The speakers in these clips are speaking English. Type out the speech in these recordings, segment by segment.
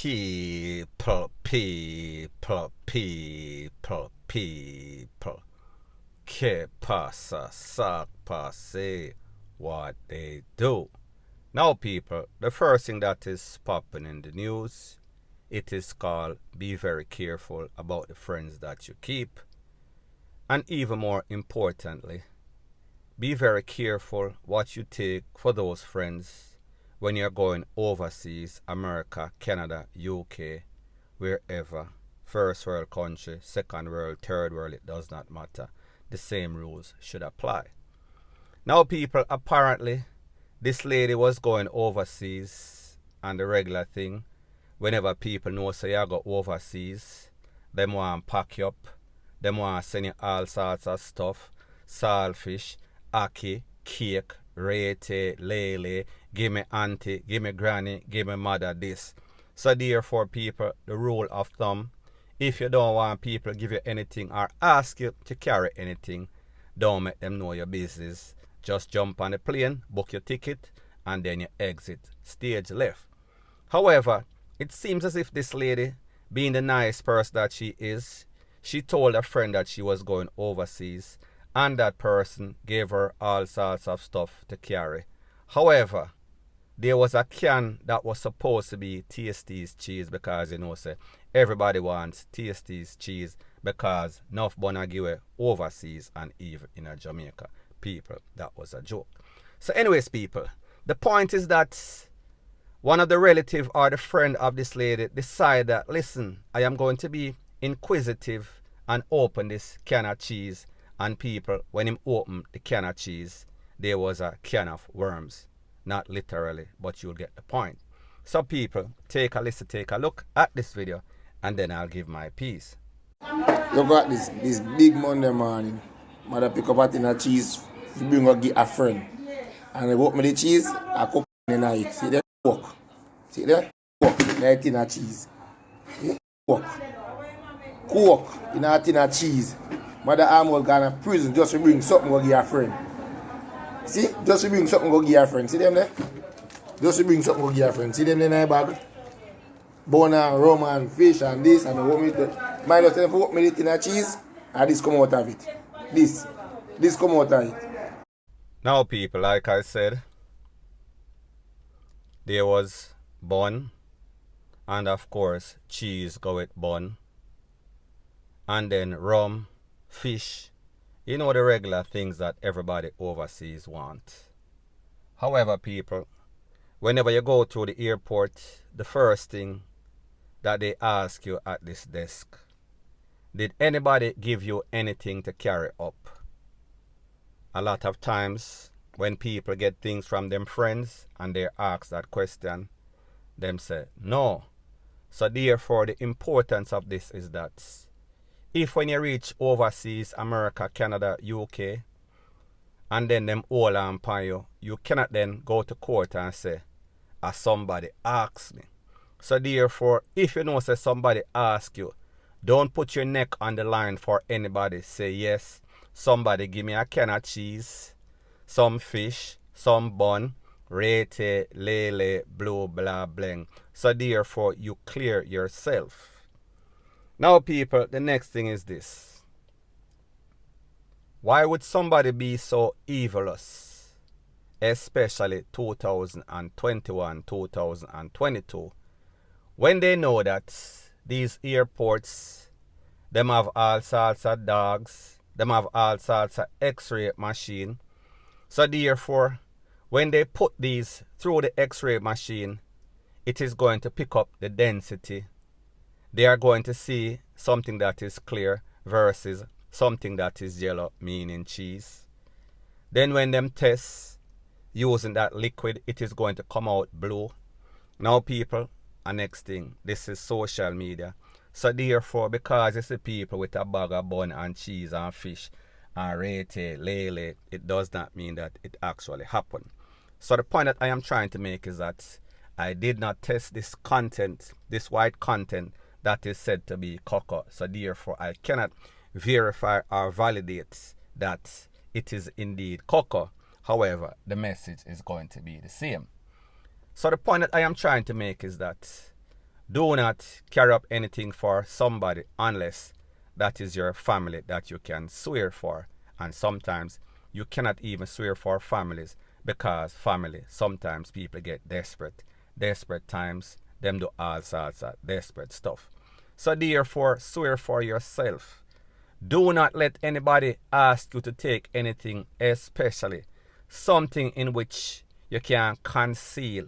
People. Que pasa, sac passe, what they do. Now, people, the first thing that is popping in the news, it is called be very careful about the friends that you keep. And even more importantly, be very careful what you take for those friends when you're going overseas, America, Canada, UK, wherever. First world country, second world, third world, it does not matter. The same rules should apply. Now, people, apparently, this lady was going overseas, and the regular thing, whenever people know say you go overseas, them want to pack you up, them want to send you all sorts of stuff, saltfish, ackee, cake, rete, lele, give me auntie, give me granny, give me mother this. So therefore, people, the rule of thumb, if you don't want people give you anything or ask you to carry anything, don't make them know your business. Just jump on the plane, book your ticket, and then you exit stage left. However, it seems as if this lady, being the nice person that she is, she told a friend that she was going overseas, and that person gave her all sorts of stuff to carry. However, there was a can that was supposed to be Tasty's cheese, because say everybody wants Tasty's cheese because enough bun give away overseas and even in Jamaica. People, that was a joke. So anyways, people, the point is that one of the relative or the friend of this lady decided that, listen, I am going to be inquisitive and open this can of cheese. And people, when him opened the can of cheese, there was a can of worms. Not literally, but you'll get the point. So people, take a listen, take a look at this video, and then I'll give my piece. Look at this big Monday morning. Mother pick up a tin of cheese, you bring her give a friend. And I open the cheese, I cook in the night. See there? Walk. See there? Walk. That tin of cheese. Walk. Cook in a tin of cheese. Mother Armwell gone to prison just to bring something to give a friend. See? Just to bring something to give a friend. See them there? Just to bring something to give a friend. See them there in the bag? Bone and rum and fish and this and the mind us if you open the tin of cheese and this come out of it. This come out of it. Now, people, like I said, there was bun, and of course, cheese go with bun, and then rum, fish, you know, the regular things that everybody overseas want. However, people, whenever you go to the airport, the first thing that they ask you at this desk, did anybody give you anything to carry up? A lot of times when people get things from them friends and they ask that question, them say no. So therefore, the importance of this is that if when you reach overseas, America, Canada, UK, and then them all upon you, you cannot then go to court and say, somebody asked me. So therefore, if you know say somebody ask you, don't put your neck on the line for anybody. Say yes, somebody give me a can of cheese, some fish, some bun, rete, lele, blue, blah, bling. So therefore, you clear yourself. Now, people, the next thing is this. Why would somebody be so evilous, especially 2021, 2022, when they know that these airports, them have all sorts of dogs, them have all sorts of x-ray machine. So therefore, when they put these through the x-ray machine, it is going to pick up the density. They are going to see something that is clear versus something that is yellow, meaning cheese. Then when them test using that liquid, it is going to come out blue. Now, people, and next thing, this is social media. So therefore, because it's the people with a bag of bun and cheese and fish and rete, lele, it does not mean that it actually happened. So the point that I am trying to make is that I did not test this content, this white content that is said to be cocoa. So therefore, I cannot verify or validate that it is indeed cocoa. However, the message is going to be the same. So the point that I am trying to make is that Do not carry up anything for somebody unless that is your family that you can swear for. And sometimes you cannot even swear for families because family, sometimes people get desperate. Desperate times, them do all sorts of desperate stuff. So therefore, swear for yourself. Do not let anybody ask you to take anything, especially something in which you can conceal.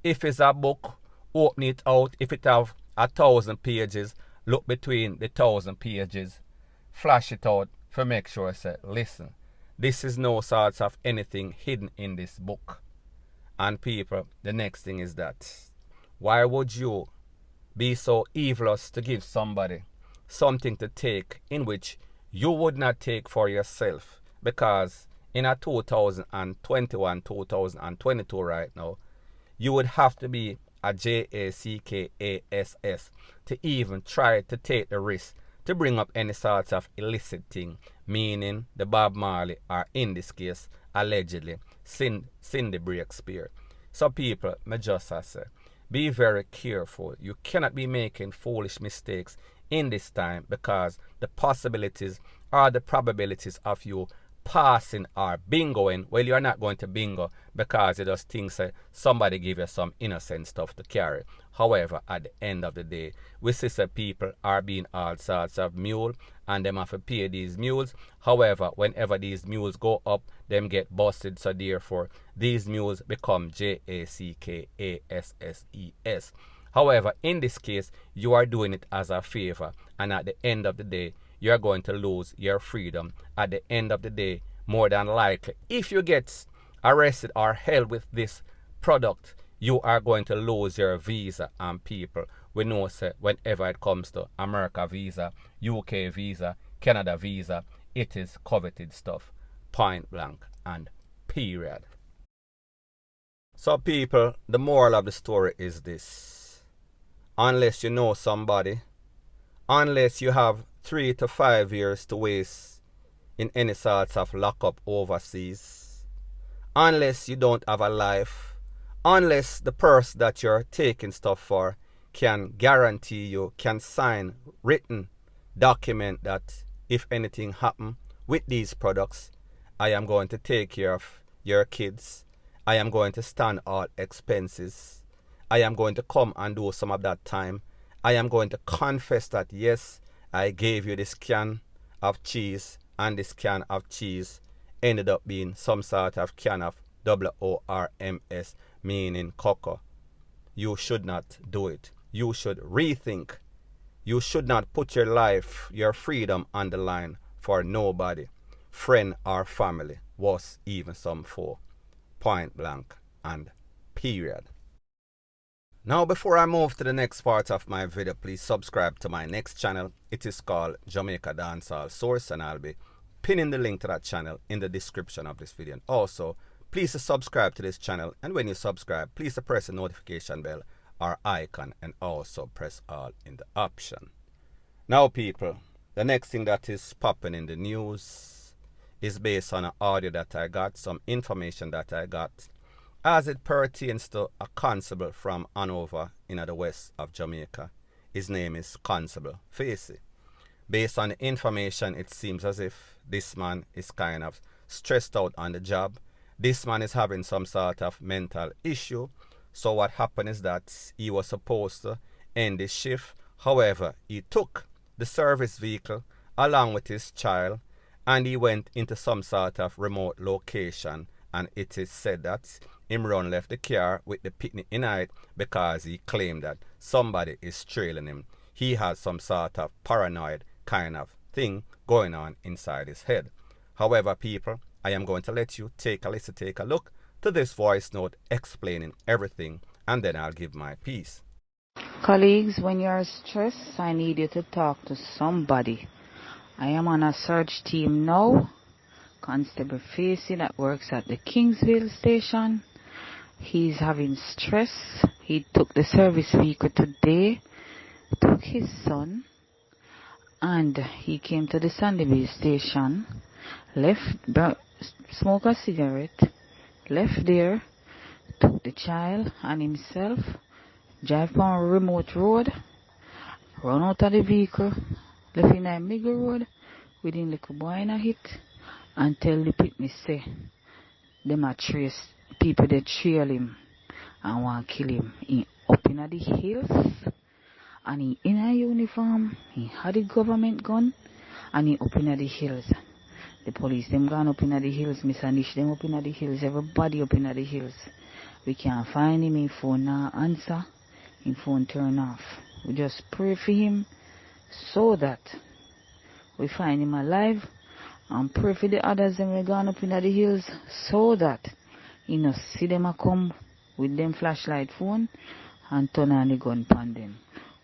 If it's a book, open it out. If it have 1,000 pages, look between the 1,000 pages, flash it out for make sure say, listen, this is no sorts of anything hidden in this book. And people, the next thing is that, why would you be so evilous to give somebody something to take in which you would not take for yourself? Because in a 2021, 2022 right now, you would have to be a JACKASS to even try to take the risk to bring up any sorts of illicit thing, meaning the Bob Marley, or in this case, allegedly, Cindy Breakspear. So people, me just say, be very careful. You cannot be making foolish mistakes in this time because the possibilities or the probabilities of you passing or bingoing, well, you're not going to bingo because you just think somebody give you some innocent stuff to carry. However, at the end of the day, we see some people are being all sorts of mule and them have to pay these mules. However, whenever these mules go up, them get busted. So therefore, these mules become JACKASSES. However, in this case, you are doing it as a favor. And at the end of the day, you are going to lose your freedom. At the end of the day, more than likely, if you get arrested or held with this product, you are going to lose your visa. And people, we know whenever it comes to America visa, UK visa, Canada visa, it is coveted stuff. Point blank and period. So people, the moral of the story is this. Unless you know somebody, unless you have 3 to 5 years to waste in any sorts of lockup overseas, unless you don't have a life, unless the person that you're taking stuff for can guarantee you, can sign written document that if anything happen with these products, I am going to take care of your kids, I am going to stand all expenses, I am going to come and do some of that time, I am going to confess that yes, I gave you this can of cheese, and this can of cheese ended up being some sort of can of WORMS, meaning cocoa. You should not do it. You should rethink. You should not put your life, your freedom on the line for nobody, friend or family, was even some foe. Point blank and period. Now before I move to the next part of my video, please subscribe to my next channel. It is called Jamaica Dancehall Source, and I'll be pinning the link to that channel in the description of this video. And also, please subscribe to this channel, and when you subscribe, please press the notification bell or icon and also press all in the option. Now people, the next thing that is popping in the news is based on an audio that I got, some information that I got, as it pertains to a constable from Hanover in the west of Jamaica. His name is Constable Facey. Based on the information, it seems as if this man is kind of stressed out on the job. This man is having some sort of mental issue. So what happened is that he was supposed to end his shift. However, he took the service vehicle along with his child and he went into some sort of remote location, and it is said that Imran left the car with the picnic in it because he claimed that somebody is trailing him. He has some sort of paranoid kind of thing going on inside his head. However, people, I am going to let you take a listen, take a look to this voice note explaining everything, and then I'll give my piece. Colleagues, when you're stressed, I need you to talk to somebody. I am on a search team now. Constable Facey that works at the Kingsville station. He's having stress. He took the service vehicle today, took his son, and he came to the Sandyville station, smoked a cigarette, left there, took the child and himself drive on a remote road, run out of the vehicle, left in a middle road, with him little boy in a hit, and tell the picnic say, them a trace people that trail him and want to kill him. He up in the hills, and he in a uniform, he had a government gun, and he up in the hills. The police them gone up in the hills, Miss Anish them up in the hills, everybody up in the hills. We can't find him, his phone now answer, his phone turn off. We just pray for him so that we find him alive, and pray for the others them we gone up in the hills so that you know see them a come with them flashlight phone and turn on the gun upon them.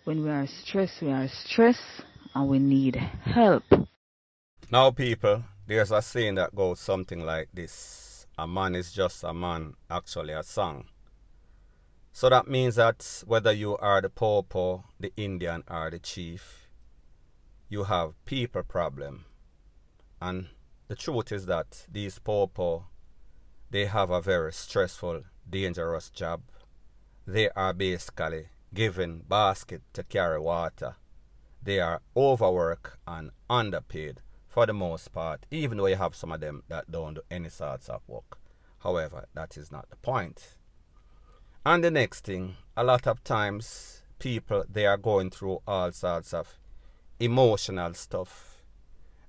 When we are stressed and we need help. Now, people, there's a saying that goes something like this: a man is just a man, actually a song. So that means that whether you are the popo, the Indian, or the chief, you have people problem. And the truth is that these popo, they have a very stressful, dangerous job. They are basically given basket to carry water. They are overworked and underpaid for the most part, even though you have some of them that don't do any sorts of work. However, that is not the point. And the next thing, a lot of times people, they are going through all sorts of emotional stuff.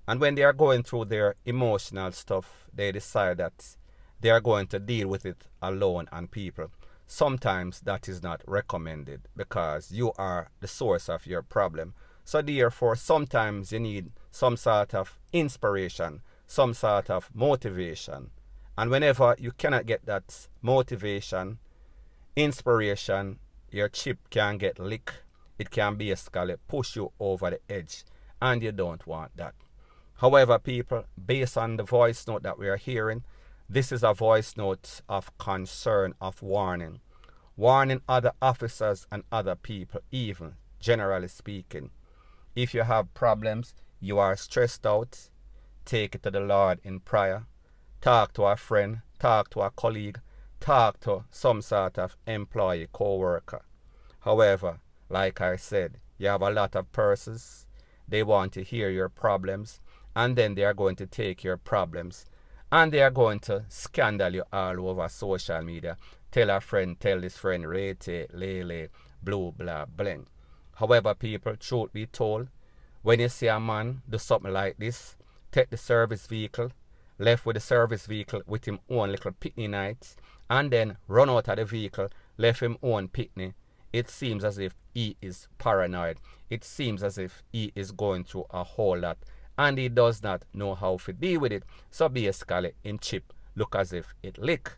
And when they are going through their emotional stuff, they decide that they are going to deal with it alone. And people, sometimes that is not recommended because you are the source of your problem. So therefore, sometimes you need some sort of inspiration, some sort of motivation. And whenever you cannot get that motivation, inspiration, your chip can get licked. It can basically push you over the edge, and you don't want that. However, people, based on the voice note that we are hearing, this is a voice note of concern, of warning. Warning other officers and other people, even generally speaking. If you have problems, you are stressed out, take it to the Lord in prayer. Talk to a friend, talk to a colleague, talk to some sort of employee, co-worker. However, like I said, you have a lot of persons, they want to hear your problems, and then they are going to take your problems, and they are going to scandal you all over social media. Tell a friend, tell this friend, rate, lele, blue, blah, bling. However, people, truth be told, when you see a man do something like this, take the service vehicle, left with the service vehicle with him own little picnic nights, and then run out of the vehicle, left him own picnic, it seems as if he is paranoid. It seems as if he is going through a whole lot, and he does not know how to deal with it. So basically, him chip look as if it lick.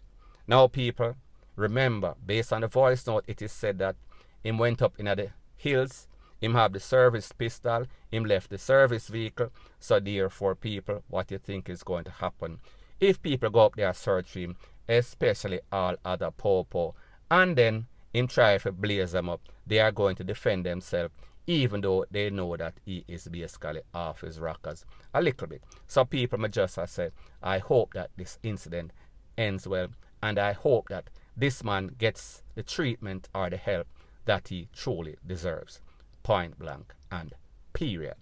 Now, people, remember, based on the voice note, it is said that him went up in the hills, him have the service pistol, him left the service vehicle. So therefore, people, what you think is going to happen if people go up there search for him, especially all other popo, and then him try to blaze them up, they are going to defend themselves, even though they know that he is basically off his rockers a little bit. So people, I just say, I hope that this incident ends well, and I hope that this man gets the treatment or the help that he truly deserves. Point blank and period.